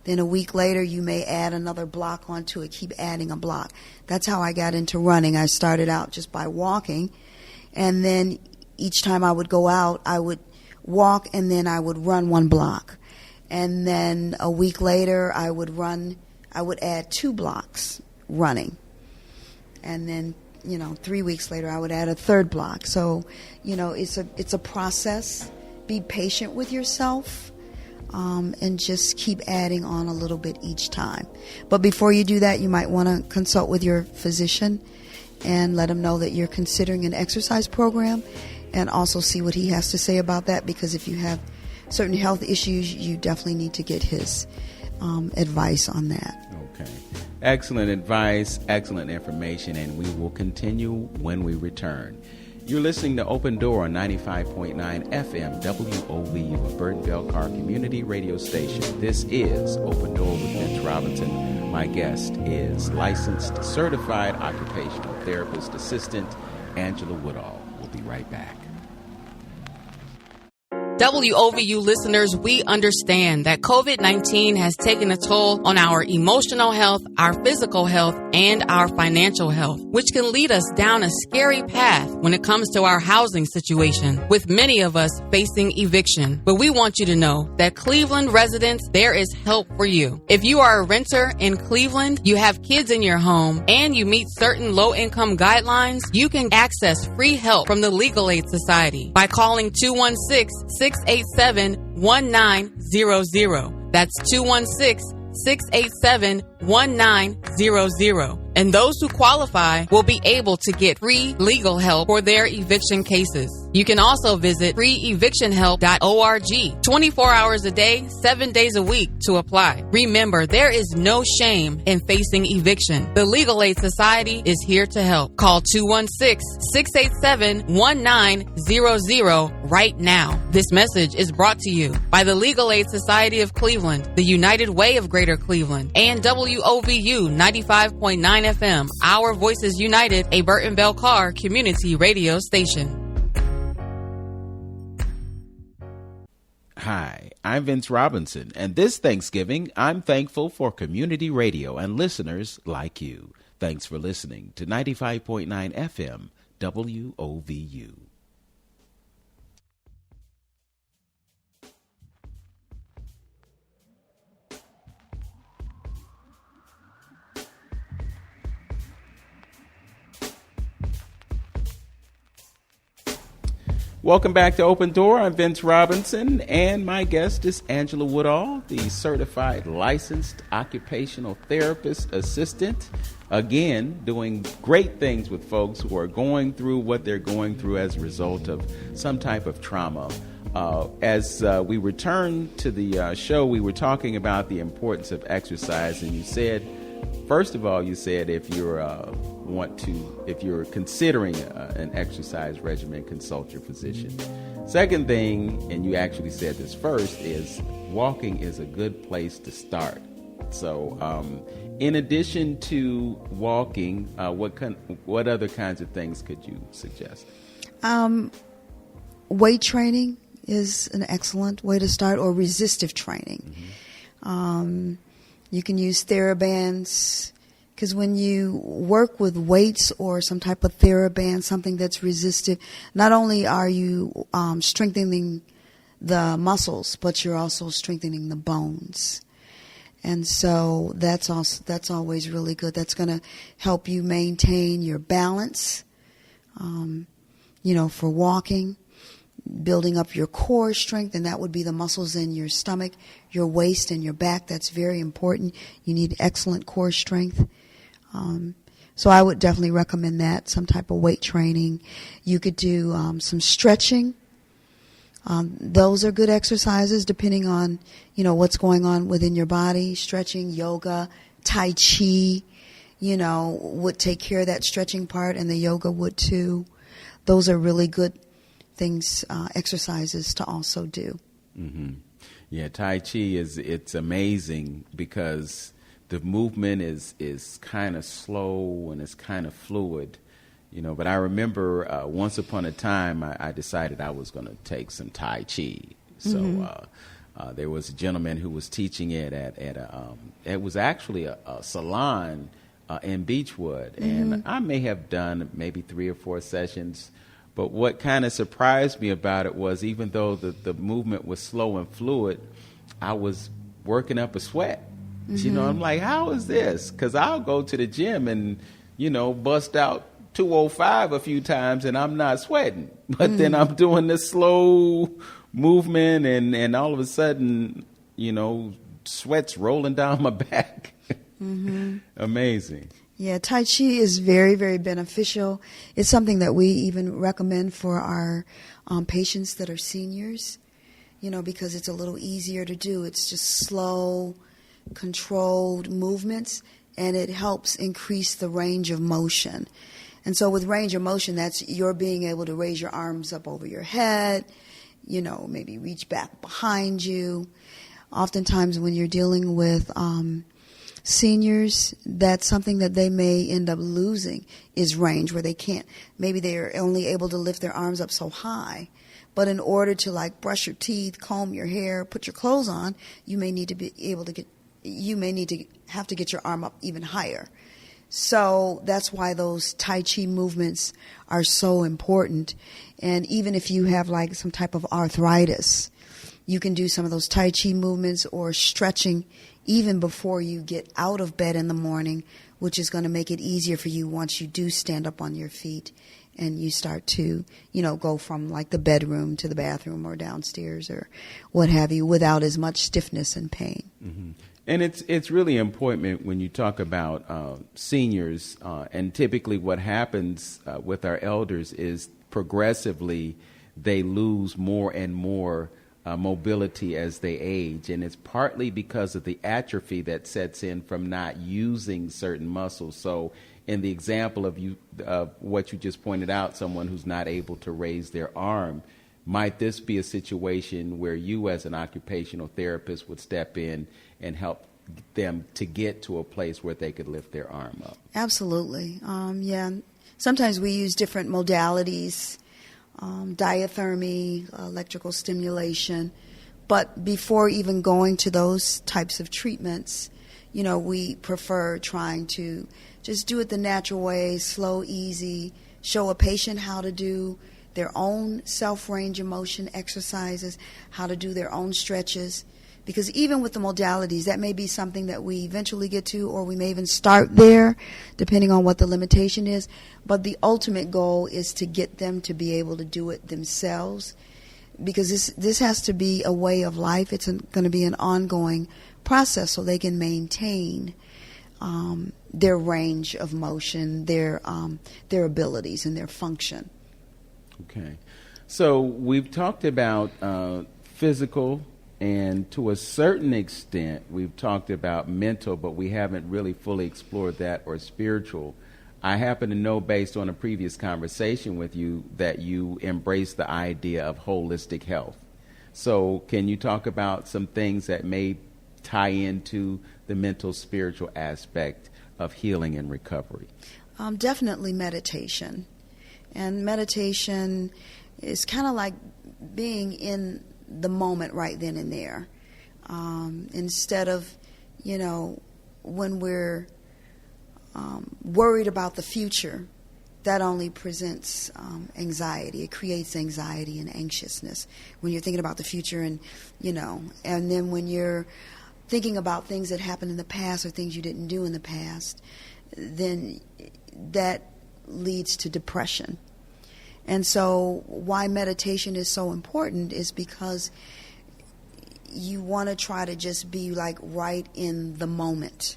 Then a week later, you may add another block onto it, keep adding a block. That's how I got into running. I started out just by walking, and then each time I would go out, I would walk, and then I would run one block. And then a week later, I would add 2 blocks running. And then, 3 weeks later, I would add a 3rd block. So, it's a process. Be patient with yourself, and just keep adding on a little bit each time. But before you do that, you might want to consult with your physician and let him know that you're considering an exercise program, and also see what he has to say about that, because if you have certain health issues, you definitely need to get his advice on that. Okay. Excellent advice, excellent information, and we will continue when we return. You're listening to Open Door on 95.9 FM WOVU, a Burton Belcar community radio station. This is Open Door with Vince Robinson. My guest is licensed certified occupational therapist assistant Angela Woodall. We'll be right back. WOVU listeners, we understand that COVID-19 has taken a toll on our emotional health, our physical health, and our financial health, which can lead us down a scary path when it comes to our housing situation, with many of us facing eviction. But we want you to know that Cleveland residents, there is help for you. If you are a renter in Cleveland, you have kids in your home, and you meet certain low-income guidelines, you can access free help from the Legal Aid Society by calling 216-687-1900. That's 216-687-1900. 687-1900. And those who qualify will be able to get free legal help for their eviction cases. You can also visit freeevictionhelp.org 24 hours a day, 7 days a week to apply. Remember, there is no shame in facing eviction. The Legal Aid Society is here to help. Call 216-687-1900 right now. This message is brought to you by the Legal Aid Society of Cleveland, the United Way of Greater Cleveland, and WOVU 95.9 FM, Our Voices United, a Burton Bell Carr community radio station. Hi, I'm Vince Robinson, and this Thanksgiving, I'm thankful for community radio and listeners like you. Thanks for listening to 95.9 FM, WOVU. Welcome back to Open Door. I'm Vince Robinson, and my guest is Angela Woodall, the certified licensed occupational therapist assistant. Again, doing great things with folks who are going through what they're going through as a result of some type of trauma. As we return to the show, we were talking about the importance of exercise, and you said, first of all, you said if you're if you're considering an exercise regimen, consult your physician. Second thing, and you actually said this first, is walking is a good place to start. So, in addition to walking, what other kinds of things could you suggest? Weight training is an excellent way to start, or resistive training. Mm-hmm. You can use TheraBands, because when you work with weights or some type of TheraBand, something that's resistive, not only are you strengthening the muscles, but you're also strengthening the bones. And so that's always really good. That's going to help you maintain your balance, for walking, building up your core strength, and that would be the muscles in your stomach, your waist, and your back. That's very important. You need excellent core strength. So I would definitely recommend that, some type of weight training. You could do some stretching. Those are good exercises depending on, what's going on within your body. Stretching, yoga, Tai Chi, would take care of that stretching part, and the yoga would too. Those are really good things, exercises to also do. Mm-hmm. Yeah, Tai Chi it's amazing because the movement is kind of slow and it's kind of fluid, But I remember once upon a time I decided I was going to take some Tai Chi. So mm-hmm. There was a gentleman who was teaching it at it was actually a salon in Beechwood, mm-hmm. and I may have done maybe 3 or 4 sessions. But what kind of surprised me about it was, even though the movement was slow and fluid, I was working up a sweat. Mm-hmm. I'm like, how is this? Because I'll go to the gym and, bust out 205 a few times and I'm not sweating. But then I'm doing this slow movement and all of a sudden, sweat's rolling down my back. Mm-hmm. Amazing. Yeah, Tai Chi is very, very beneficial. It's something that we even recommend for our patients that are seniors, because it's a little easier to do. It's just slow, controlled movements, and it helps increase the range of motion. And so with range of motion, that's you're being able to raise your arms up over your head, maybe reach back behind you. Oftentimes when you're dealing with seniors, that's something that they may end up losing is range, where maybe they're only able to lift their arms up so high. But in order to brush your teeth, comb your hair, put your clothes on, you may need to have to get your arm up even higher. So that's why those Tai Chi movements are so important. And even if you have some type of arthritis, you can do some of those Tai Chi movements or stretching even before you get out of bed in the morning, which is going to make it easier for you once you do stand up on your feet and you start to, go from the bedroom to the bathroom or downstairs or what have you without as much stiffness and pain. Mm-hmm. And it's really important when you talk about seniors, and typically what happens with our elders is progressively they lose more and more mobility as they age, and it's partly because of the atrophy that sets in from not using certain muscles. So in the example of what you just pointed out, someone who's not able to raise their arm, might this be a situation where you as an occupational therapist would step in and help them to get to a place where they could lift their arm up? Absolutely. Yeah. Sometimes we use different modalities, diathermy, electrical stimulation. But before even going to those types of treatments, we prefer trying to just do it the natural way, slow, easy, show a patient how to do their own self-range of motion exercises, how to do their own stretches. Because even with the modalities, that may be something that we eventually get to, or we may even start there, depending on what the limitation is. But the ultimate goal is to get them to be able to do it themselves, because this has to be a way of life. It's going to be an ongoing process, so they can maintain their range of motion, their abilities, and their function. Okay. So we've talked about physical, and to a certain extent, we've talked about mental, but we haven't really fully explored that, or spiritual. I happen to know, based on a previous conversation with you, that you embrace the idea of holistic health. So can you talk about some things that may tie into the mental, spiritual aspect of healing and recovery? Definitely meditation. And meditation is kind of like being in the moment right then and there. Instead of, when we're worried about the future, that only presents anxiety. It creates anxiety and anxiousness when you're thinking about the future, and then when you're thinking about things that happened in the past or things you didn't do in the past, then that leads to depression. And so why meditation is so important is because you want to try to just be like right in the moment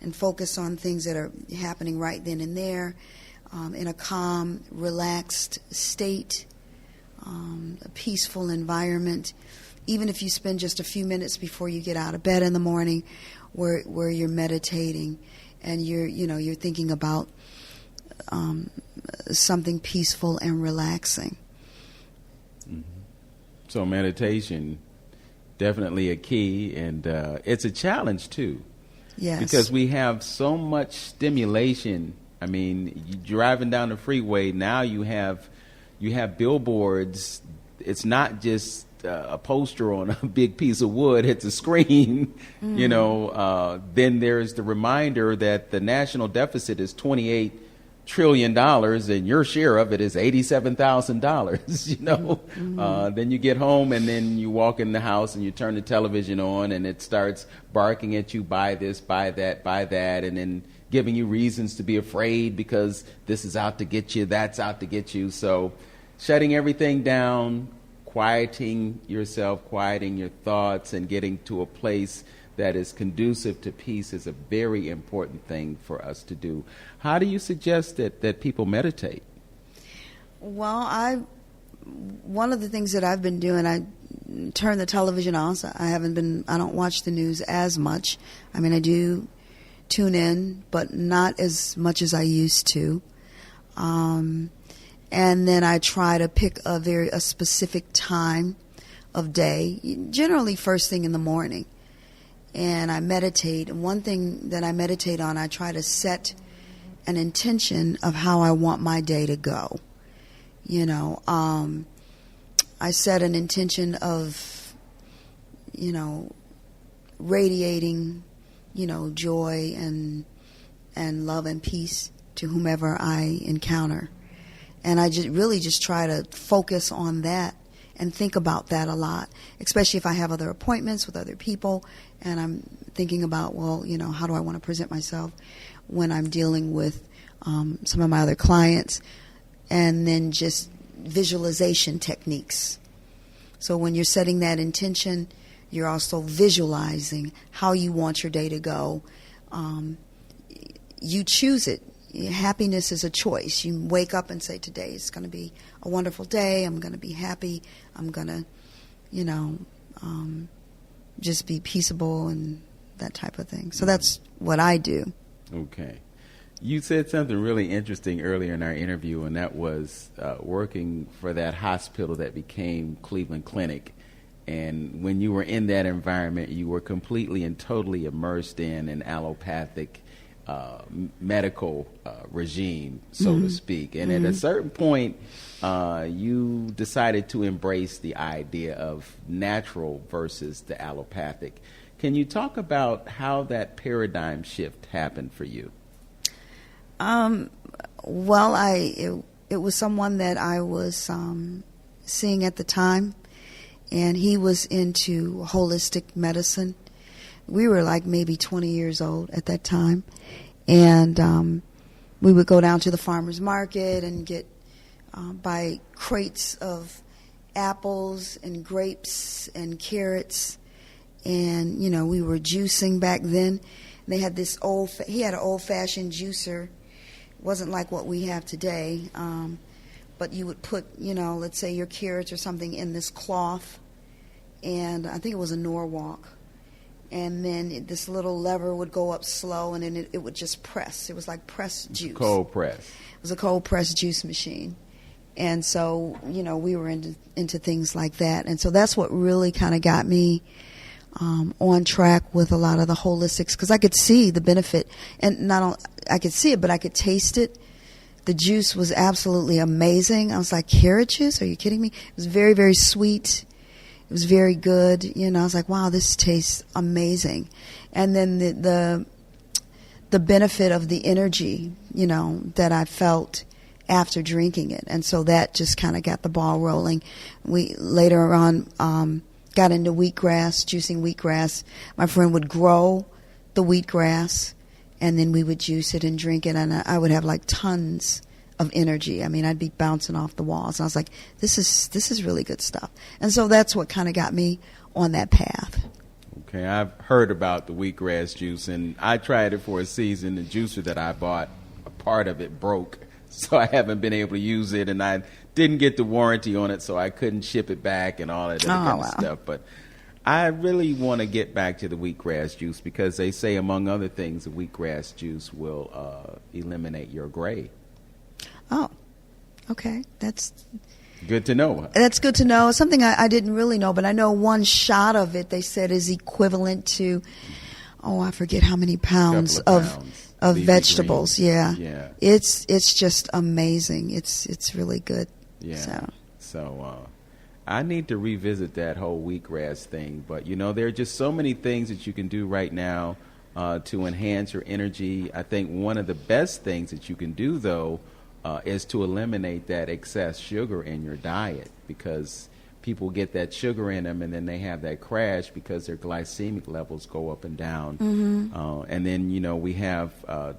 and focus on things that are happening right then and there, in a calm, relaxed state, a peaceful environment. Even if you spend just a few minutes before you get out of bed in the morning where you're meditating and you're thinking about something peaceful and relaxing. Mm-hmm. So meditation, definitely a key, and it's a challenge too. Yes. Because we have so much stimulation. I mean, you driving down the freeway, now you have billboards. It's not just a poster on a big piece of wood, it's a screen. Then there's the reminder that the national deficit is $28 trillion and your share of it is $87,000. Then you get home and then you walk in the house and you turn the television on and it starts barking at you, buy this, buy that, and then giving you reasons to be afraid because this is out to get you, that's out to get you. So shutting everything down, quieting yourself, quieting your thoughts, and getting to a place that is conducive to peace is a very important thing for us to do. How do you suggest that people meditate? Well, one of the things that I've been doing, I turn the television on. So I don't watch the news as much. I mean, I do tune in, but not as much as I used to. And then I try to pick a specific time of day, generally first thing in the morning. And I meditate. And one thing that I meditate on, I try to set an intention of how I want my day to go. I set an intention of, radiating, joy and love and peace to whomever I encounter. And I just try to focus on that and think about that a lot, especially if I have other appointments with other people and I'm thinking about, how do I want to present myself when I'm dealing with some of my other clients, and then just visualization techniques. So when you're setting that intention, You're also visualizing how you want your day to go. You choose it. Happiness is a choice. You wake up and say, today is going to be a wonderful day. I'm going to be happy. I'm going to, just be peaceable and that type of thing. So that's what I do. Okay. You said something really interesting earlier in our interview, and that was working for that hospital that became Cleveland Clinic. And when you were in that environment, you were completely and totally immersed in an allopathic medical regime, so to speak. And at a certain point, you decided to embrace the idea of natural versus the allopathic. Can you talk about how that paradigm shift happened for you? Well, it was someone that I was seeing at the time, and he was into holistic medicine. We were like maybe 20 years old at that time, and we would go down to the farmer's market and get buy crates of apples and grapes and carrots, and we were juicing back then. They had this he had an old-fashioned juicer. It wasn't like what we have today, but you would put, let's say your carrots or something in this cloth, and I think it was a Norwalk, and then this little lever would go up slow, and then it would just press. It was like pressed juice. Cold press. It was a cold press juice machine. And so, we were into things like that. And so that's what really kind of got me on track with a lot of the holistics, because I could see the benefit, and not only I could see it, but I could taste it. The juice was absolutely amazing. I was like, carrot juice? Are you kidding me? It was very, very sweet. It was very good. I was like, wow, this tastes amazing. And then the benefit of the energy, that I felt after drinking it. And so that just kind of got the ball rolling. We later on got into wheatgrass, juicing wheatgrass. My friend would grow the wheatgrass, and then we would juice it and drink it, and I would have like tons of energy. I mean, I'd be bouncing off the walls. And I was like, this is really good stuff. And so that's what kind of got me on that path. Okay, I've heard about the wheatgrass juice, and I tried it for a season. The juicer that I bought, a part of it broke, so I haven't been able to use it, and I didn't get the warranty on it, so I couldn't ship it back and all that kind of stuff. But I really want to get back to the wheatgrass juice, because they say, among other things, the wheatgrass juice will eliminate your gray. Oh, okay. That's good to know. That's good to know. Something I didn't really know, but I know one shot of it, they said, is equivalent to, I forget how many pounds of vegetables. Yeah. It's just amazing. It's really good. Yeah. So I need to revisit that whole wheatgrass thing. But, there are just so many things that you can do right now to enhance your energy. I think one of the best things that you can do, though, is to eliminate that excess sugar in your diet, because people get that sugar in them and then they have that crash because their glycemic levels go up and down. And then, we have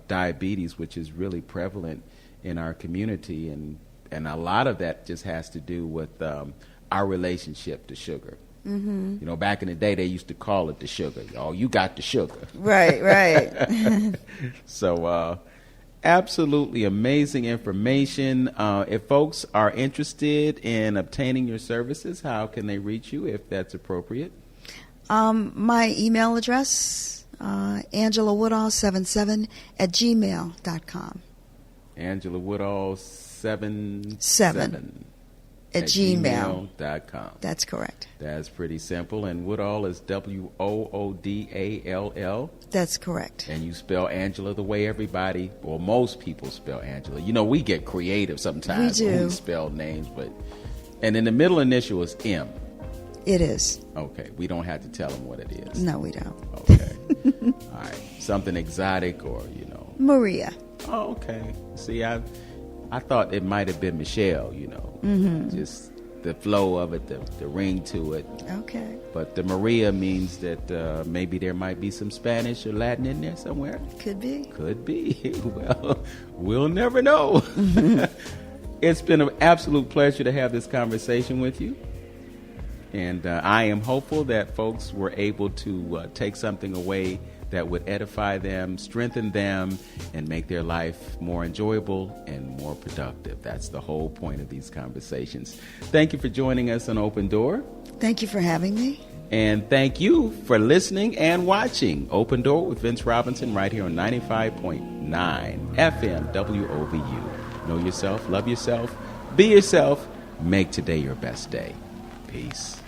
diabetes, which is really prevalent in our community. And a lot of that just has to do with our relationship to sugar. Back in the day, they used to call it the sugar. Oh, you got the sugar. Right. So, absolutely amazing information. If folks are interested in obtaining your services, how can they reach you, if that's appropriate? My email address, AngelaWoodall77@gmail.com. Angela Woodall 77 at gmail.com. That's correct. That's pretty simple. And Woodall is Woodall. That's correct. And you spell Angela the way everybody, or most people spell Angela. We get creative sometimes when we spell names, and then the middle initial is M. It is. Okay. We don't have to tell them what it is. No, we don't. Okay. All right. Something exotic, or, Maria. Oh, okay. See, I thought it might have been Michelle, just the flow of it, the ring to it. Okay. But the Maria means that maybe there might be some Spanish or Latin in there somewhere. Could be. Could be. Well, we'll never know. It's been an absolute pleasure to have this conversation with you. And I am hopeful that folks were able to take something away that would edify them, strengthen them, and make their life more enjoyable and more productive. That's the whole point of these conversations. Thank you for joining us on Open Door. Thank you for having me. And thank you for listening and watching Open Door with Vince Robinson right here on 95.9 FM WOVU. Know yourself, love yourself, be yourself, make today your best day. Peace.